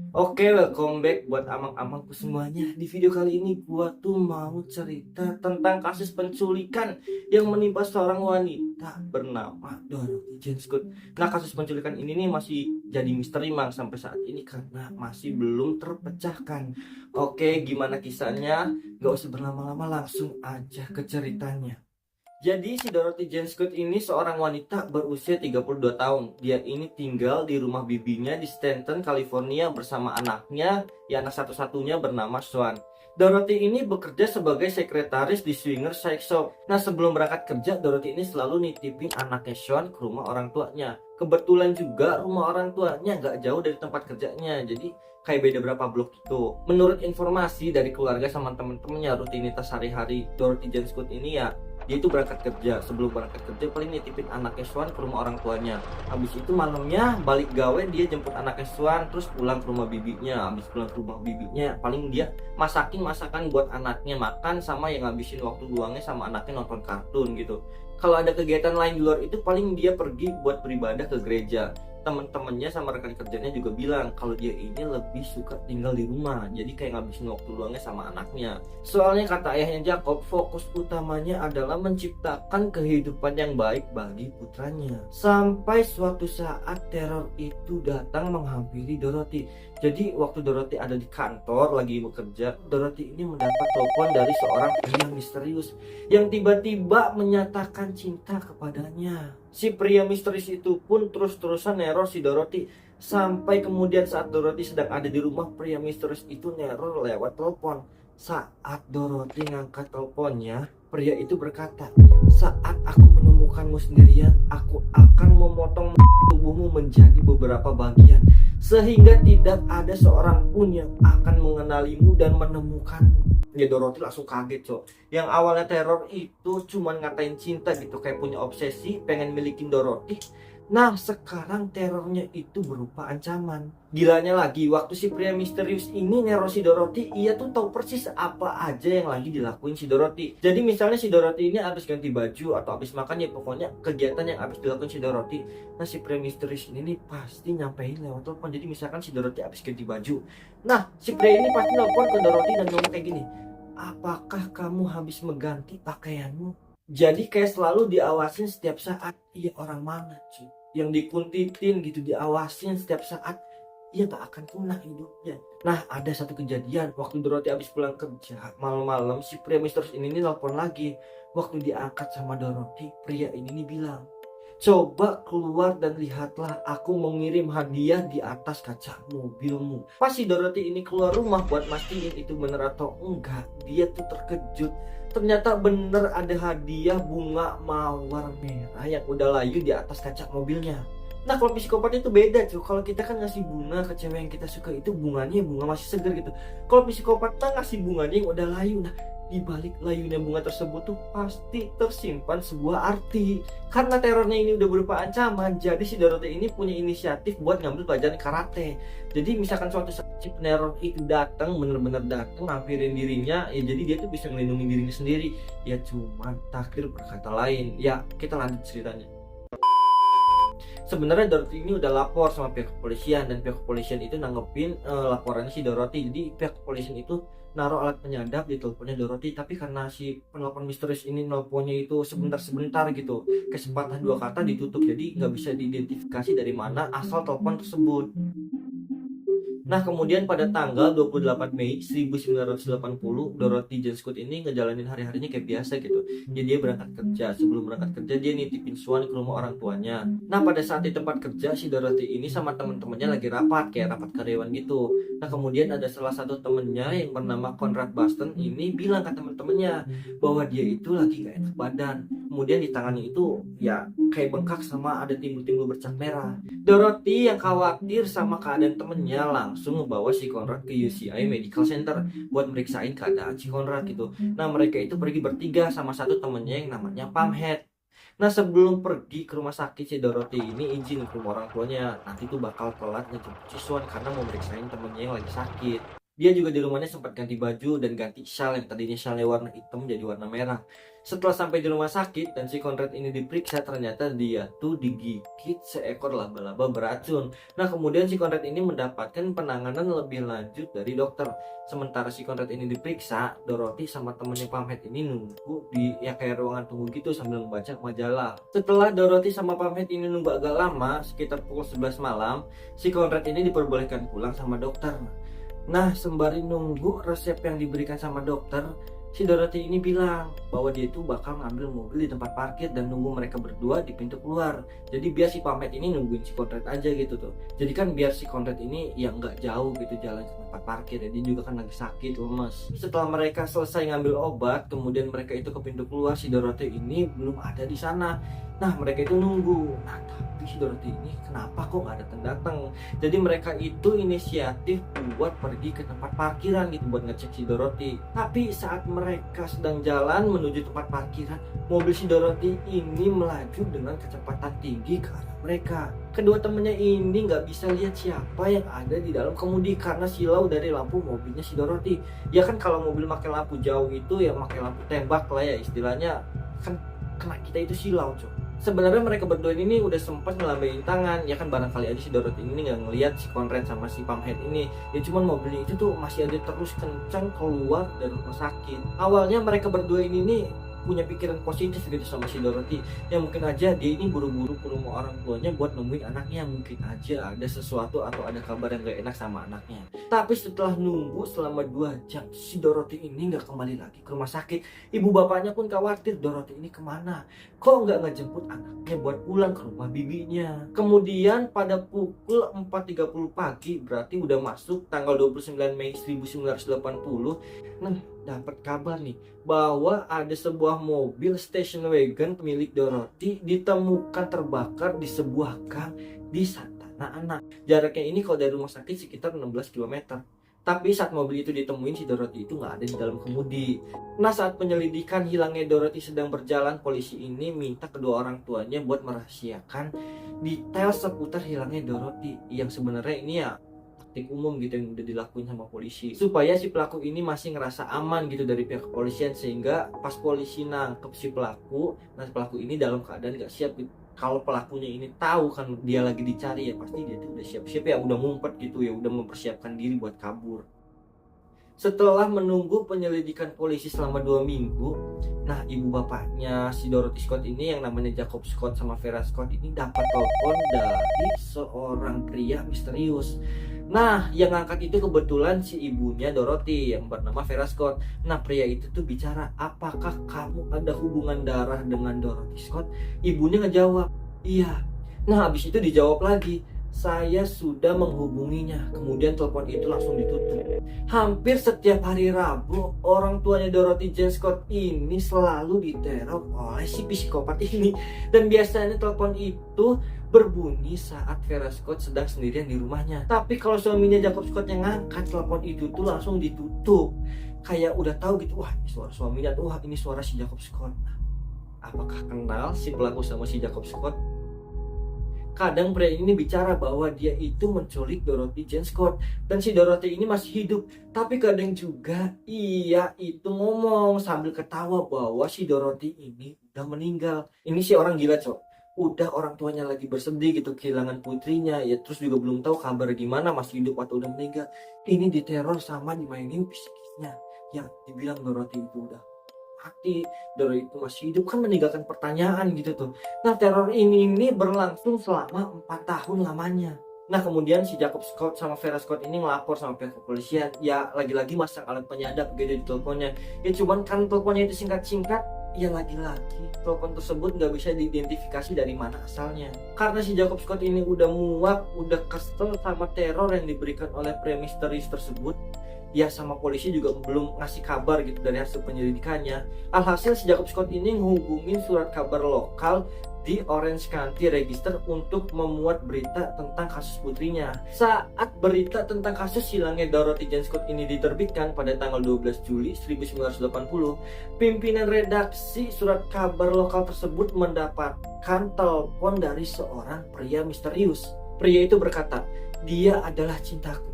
Oke, welcome back buat amang-amangku semuanya. Di video kali ini gua tuh mau cerita tentang kasus penculikan yang menimpa seorang wanita bernama Dorothy Jane Scott. Nah, kasus penculikan ini nih masih jadi misteri Mang sampai saat ini karena masih belum terpecahkan. Oke, gimana kisahnya? Gak usah berlama-lama, langsung aja ke ceritanya. Jadi si Dorothy Jane Scott ini seorang wanita berusia 32 tahun. Dia ini tinggal di rumah bibinya di Stanton, California bersama anaknya, ya anak satu-satunya bernama Swan. Dorothy ini bekerja sebagai sekretaris di Swinger Sex Shop. Nah, sebelum berangkat kerja, Dorothy ini selalu nitipin anaknya Swan ke rumah orang tuanya. Kebetulan juga rumah orang tuanya gak jauh dari tempat kerjanya, jadi kayak beda berapa blok itu. Menurut informasi dari keluarga sama temen-temennya, rutinitas sehari-hari Dorothy Jane Scott ini ya dia itu berangkat kerja. Sebelum berangkat kerja paling nitipin anaknya Swan ke rumah orang tuanya. Habis itu malamnya balik gawe, dia jemput anaknya Swan terus pulang ke rumah bibinya. Habis pulang ke rumah bibinya paling dia masakin masakan buat anaknya makan, sama yang ngabisin waktu luangnya sama anaknya nonton kartun gitu. Kalau ada kegiatan lain di luar itu paling dia pergi buat beribadah ke gereja. Temen-temennya sama rekan kerjanya juga bilang kalau dia ini lebih suka tinggal di rumah, jadi kayak ngabisin waktu luangnya sama anaknya. Soalnya kata ayahnya Jacob, fokus utamanya adalah menciptakan kehidupan yang baik bagi putranya. Sampai suatu saat teror itu datang menghampiri Dorothy. Jadi waktu Dorothy ada di kantor lagi bekerja, Dorothy ini mendapat telepon dari seorang pria misterius yang tiba-tiba menyatakan cinta kepadanya. Si pria misterius itu pun terus-terusan neror si Dorothy. Sampai kemudian saat Dorothy sedang ada di rumah, pria misterius itu neror lewat telepon. Saat Dorothy ngangkat teleponnya, pria itu berkata, "Saat aku menemukanmu sendirian, aku akan memotong tubuhmu menjadi beberapa bagian, sehingga tidak ada seorang pun yang akan mengenalimu dan menemukanmu." Ya Dorothy langsung kaget, cok. Yang awalnya teror itu cuman ngatain cinta gitu, kayak punya obsesi pengen milikin Dorothy. Nah, sekarang terornya itu berupa ancaman. Gilanya lagi, waktu si pria misterius ini neror si Dorothy, ia tuh tahu persis apa aja yang lagi dilakuin si Dorothy. Jadi misalnya si Dorothy ini habis ganti baju atau habis makan, ya pokoknya kegiatan yang habis dilakuin si Dorothy. Nah, si pria misterius ini nih pasti nyampein lewat telepon. Jadi misalkan si Dorothy habis ganti baju. Nah, si pria ini pasti nelpon ke Dorothy dan ngomong kayak gini, "Apakah kamu habis mengganti pakaianmu?" Jadi kayak selalu diawasin setiap saat. Iya, orang mana cuy yang dikuntitin gitu, diawasin setiap saat, ia tak akan punah hidupnya. Nah, ada satu kejadian waktu Dorothy habis pulang kerja malam-malam, si pria misterius ini nih nelpon lagi. Waktu diangkat sama Dorothy, pria ini nih bilang, "Coba keluar dan lihatlah, aku mengirim hadiah di atas kaca mobilmu." Pas si Dorothy ini keluar rumah buat mastiin itu bener atau enggak, dia tuh terkejut. Ternyata bener ada hadiah bunga mawar merah yang udah layu di atas kaca mobilnya. Nah, kalau psikopat itu beda cuy. Kalau kita kan ngasih bunga ke cewek yang kita suka, itu bunganya bunga masih segar gitu. Kalau psikopat kan ngasih bunganya yang udah layu. Nah, di balik layunya bunga tersebut tuh pasti tersimpan sebuah arti. Karena terornya ini udah berupa ancaman, jadi si Dorothy ini punya inisiatif buat ngambil pelajaran karate. Jadi misalkan suatu saat si peneror itu datang, bener-bener datang ngampirin dirinya, ya jadi dia tuh bisa melindungi dirinya sendiri. Ya cuman takdir berkata lain. Ya, kita lanjut ceritanya. Sebenarnya Dorothy ini udah lapor sama pihak kepolisian, dan pihak kepolisian itu nanggepin laporannya si Dorothy. Jadi pihak kepolisian itu naruh alat penyadap di teleponnya Dorothy, tapi karena si penelpon misterius ini nelponnya itu sebentar-sebentar gitu, kesempatan dua kata ditutup, jadi nggak bisa diidentifikasi dari mana asal telepon tersebut. Nah, kemudian pada tanggal 28 Mei 1980, Dorothy Jane Scott ini ngejalanin hari-harinya kayak biasa gitu. Jadi dia berangkat kerja. Sebelum berangkat kerja, dia nitipin Swan ke rumah orang tuanya. Nah, pada saat di tempat kerja, si Dorothy ini sama temen-temennya lagi rapat, kayak rapat karyawan gitu. Nah, kemudian ada salah satu temennya yang bernama Conrad Baston ini bilang ke temen-temennya bahwa dia itu lagi gak enak badan. Kemudian di tangannya itu ya kayak bengkak sama ada timbul-timbul bercak merah. Dorothy yang khawatir sama keadaan temennya langsung membawa si Conrad ke UCI Medical Center buat meriksain keadaan si Conrad gitu. Nah, mereka itu pergi bertiga sama satu temennya yang namanya Pamhead. Nah, sebelum pergi ke rumah sakit, si Dorothy ini izin ke rumah orang tuanya. Nanti tuh bakal telat ngejemput si Swan karena mau meriksain temennya yang lagi sakit. Dia juga di rumahnya sempat ganti baju dan ganti syal yang tadinya syalnya warna hitam jadi warna merah. Setelah sampai di rumah sakit dan si Konrad ini diperiksa, ternyata dia tuh digigit seekor laba-laba beracun. Nah, kemudian si Konrad ini mendapatkan penanganan lebih lanjut dari dokter. Sementara si Konrad ini diperiksa, Dorothy sama temennya Pamhet ini nunggu di kayak ruangan tunggu gitu sambil membaca majalah. Setelah Dorothy sama Pamhet ini nunggu agak lama, sekitar pukul 11 malam, si Konrad ini diperbolehkan pulang sama dokter. Nah, sembari nunggu resep yang diberikan sama dokter, si Dorothy ini bilang bahwa dia itu bakal ngambil mobil di tempat parkir dan nunggu mereka berdua di pintu keluar. Jadi biar si Pamhet ini nungguin si Konrad aja gitu tuh. Jadi kan biar si Konrad ini yang nggak jauh gitu jalan ke tempat parkir ya. Dia juga kan lagi sakit, lemes. Setelah mereka selesai ngambil obat, kemudian mereka itu ke pintu keluar, si Dorothy ini belum ada di sana. Nah, mereka itu nunggu. Nah, tapi si Dorothy ini kenapa kok nggak datang-datang? Jadi mereka itu inisiatif buat pergi ke tempat parkiran gitu buat ngecek si Dorothy. Tapi saat mereka sedang jalan menuju tempat parkiran, mobil si Dorothy ini melaju dengan kecepatan tinggi ke arah mereka. Kedua temennya ini nggak bisa lihat siapa yang ada di dalam kemudi karena silau dari lampu mobilnya si Dorothy. Ya kan kalau mobil pakai lampu jauh itu ya pakai lampu tembak lah ya istilahnya, kan kena kita itu silau coy. Sebenarnya mereka berdua ini udah sempat ngelambaiin tangan, ya kan barangkali aja si Dorothy ini nggak ngelihat si Konrad sama si Pamhet ini. Ya cuman mobilnya itu tuh masih aja terus kencang keluar dari rumah sakit. Awalnya mereka berdua ini nih punya pikiran positif gitu sama si Dorothy, ya mungkin aja dia ini buru-buru ke rumah orang tuanya buat nemuin anaknya, mungkin aja ada sesuatu atau ada kabar yang gak enak sama anaknya. Tapi setelah nunggu selama 2 jam, si Dorothy ini gak kembali lagi ke rumah sakit. Ibu bapaknya pun khawatir, Dorothy ini kemana, kok gak ngejemput anaknya buat pulang ke rumah bibinya. Kemudian pada pukul 4.30 pagi, berarti udah masuk tanggal 29 Mei 1980. Nah, dapat kabar nih bahwa ada sebuah mobil station wagon milik Dorothy ditemukan terbakar di sebuah gang di Santana Anak. Jaraknya ini kalau dari rumah sakit sekitar 16 km. Tapi saat mobil itu ditemuin, si Dorothy itu nggak ada di dalam kemudi. Nah, saat penyelidikan hilangnya Dorothy sedang berjalan, polisi ini minta kedua orang tuanya buat merahasiakan detail seputar hilangnya Dorothy, yang sebenarnya ini ya taktik umum gitu yang udah dilakuin sama polisi supaya si pelaku ini masih ngerasa aman gitu dari pihak kepolisian, sehingga pas polisi nangkep si pelaku, nah si pelaku ini dalam keadaan gak siap gitu. Kalau pelakunya ini tahu kan dia lagi dicari, ya pasti dia tuh udah siap-siap ya, udah ngumpet gitu ya, udah mempersiapkan diri buat kabur. Setelah menunggu penyelidikan polisi selama 2 minggu, nah ibu bapaknya si Dorothy Scott ini yang namanya Jacob Scott sama Vera Scott ini dapat telepon dari seorang pria misterius. Nah, yang ngangkat itu kebetulan si ibunya Dorothy yang bernama Vera Scott. Nah, pria itu tuh bicara, apakah kamu ada hubungan darah dengan Dorothy Scott? Ibunya ngejawab, iya. Nah, habis itu dijawab lagi, saya sudah menghubunginya. Kemudian telepon itu langsung ditutup. Hampir setiap hari Rabu, orang tuanya Dorothy Jane Scott ini selalu diteror oleh si psikopat ini. Dan biasanya telepon itu berbunyi saat Vera Scott sedang sendirian di rumahnya. Tapi kalau suaminya Jacob Scott yang ngangkat telepon itu tuh langsung ditutup. Kayak udah tahu gitu, wah ini suara suaminya, wah ini suara si Jacob Scott. Apakah kenal si pelaku sama si Jacob Scott? Kadang pria ini bicara bahwa dia itu menculik Dorothy Jane Scott dan si Dorothy ini masih hidup. Tapi kadang juga ia itu ngomong sambil ketawa bahwa si Dorothy ini udah meninggal. Ini si orang gila cok. Udah orang tuanya lagi bersedih gitu kehilangan putrinya ya, terus juga belum tahu kabar gimana masih hidup atau udah meninggal. Ini diteror sama dimainin psikisnya. Ya dibilang Dorothy itu udah mati, Dorothy itu masih hidup, kan meninggalkan pertanyaan gitu tuh. Nah, teror ini berlangsung selama 4 tahun lamanya. Nah, kemudian si Jacob Scott sama Vera Scott ini ngelapor sama pihak kepolisian. Ya lagi-lagi masang alat penyadap gitu di teleponnya. Ya cuman kan teleponnya itu singkat-singkat, ya lagi-lagi telepon tersebut nggak bisa diidentifikasi dari mana asalnya. Karena si Jacob Scott ini udah muak, udah kesel sama teror yang diberikan oleh pria misterius tersebut. Ya sama polisi juga belum ngasih kabar gitu dari hasil penyelidikannya. Alhasil si Jacob Scott ini menghubungin surat kabar lokal di Orange County Register untuk memuat berita tentang kasus putrinya. Saat berita tentang kasus hilangnya Dorothy Jane Scott ini diterbitkan pada tanggal 12 Juli 1980, pimpinan redaksi surat kabar lokal tersebut mendapatkan telepon dari seorang pria misterius. Pria itu berkata, "Dia adalah cintaku.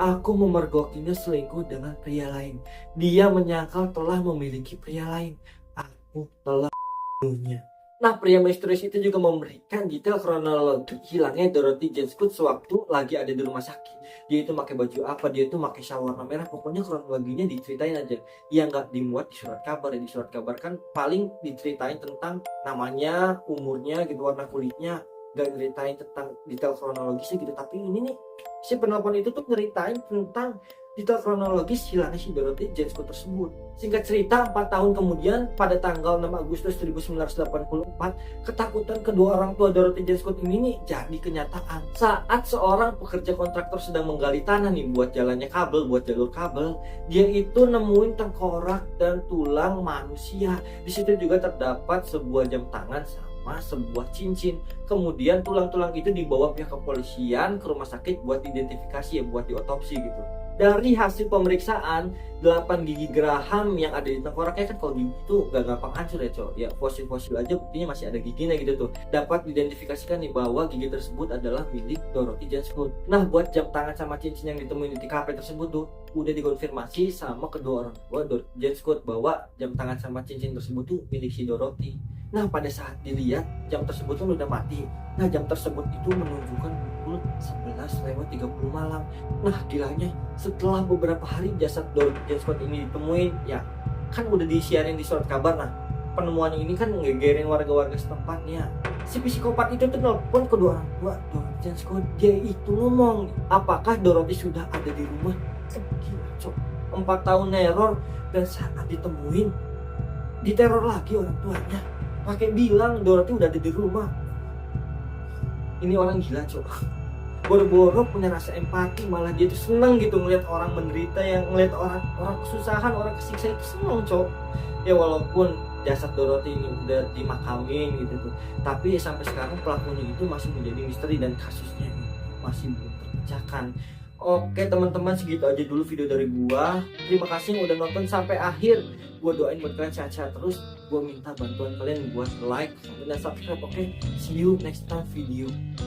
Aku memergokinya selingkuh dengan pria lain. Dia menyangkal telah memiliki pria lain. Aku telah membunuhnya. Nah, pria misterius itu juga memberikan detail kronologi hilangnya Dorothy Jane Scott sewaktu lagi ada di rumah sakit. Dia itu pakai baju apa, dia itu pakai shawl warna merah, pokoknya kronologinya diceritain aja. Ya nggak dimuat di surat kabar. Di surat kabar kan paling diceritain tentang namanya, umurnya gitu, warna kulitnya, gak nyeritain tentang detail kronologisnya gitu. Tapi ini nih, si penelpon itu tuh nyeritain tentang detail kronologis hilangnya si Dorothy Jane Scott tersebut. Singkat cerita, 4 tahun kemudian pada tanggal 6 Agustus 1984, ketakutan kedua orang tua Dorothy Jane Scott ini nih jadi kenyataan. Saat seorang pekerja kontraktor sedang menggali tanah nih buat jalannya kabel, buat jalur kabel, dia itu nemuin tengkorak dan tulang manusia. Di situ juga terdapat sebuah jam tangan sama sebuah cincin. Kemudian tulang-tulang itu dibawa pihak kepolisian ke rumah sakit buat identifikasi ya, buat diotopsi gitu. Dari hasil pemeriksaan, 8 gigi geraham yang ada di tengkoraknya, kan kalau gigi itu gak gampang hancur ya cowok. Ya fosil-fosil aja buktinya masih ada giginya gitu tuh. Dapat diidentifikasikan nih bahwa gigi tersebut adalah milik Dorothy Jane Scott. Nah, buat jam tangan sama cincin yang ditemuin di TKP tersebut tuh udah dikonfirmasi sama kedua orang tua Dorothy Jane Scott bahwa jam tangan sama cincin tersebut tuh milik si Dorothy. Nah, pada saat dilihat jam tersebut tuh udah mati. Nah, jam tersebut itu menunjukkan pukul 11:30 malam. Nah, gilanya setelah beberapa hari jasad Dorothy Jane Scott ini ditemuin, ya kan udah disiarin di surat kabar. Nah, penemuan ini kan ngegerin warga-warga setempatnya. Si psikopat itu tuh nelpon kedua orang tua Dorothy Jane Scott. Dia itu ngomong, apakah Dorothy sudah ada di rumah? Gila cok, 4 tahun neror, dan saat ditemuin diteror lagi orang tuanya. Pakai bilang Dorothy udah ada di rumah. Ini orang gila cok. Boro-boro punya rasa empati, malah dia tuh seneng gitu ngeliat orang menderita, yang ngeliat orang kesusahan, orang kesiksa itu seneng cok. Ya walaupun jasad Dorothy ini udah dimakamin gitu tuh, tapi ya sampai sekarang pelakunya itu masih menjadi misteri dan kasusnya itu masih belum terpecahkan. Oke teman-teman, segitu aja dulu video dari gua. Terima kasih yang udah nonton sampai akhir. Gua doain buat kalian sehat-sehat terus. Gua minta bantuan kalian buat like, comment, dan subscribe. Oke, see you next time video.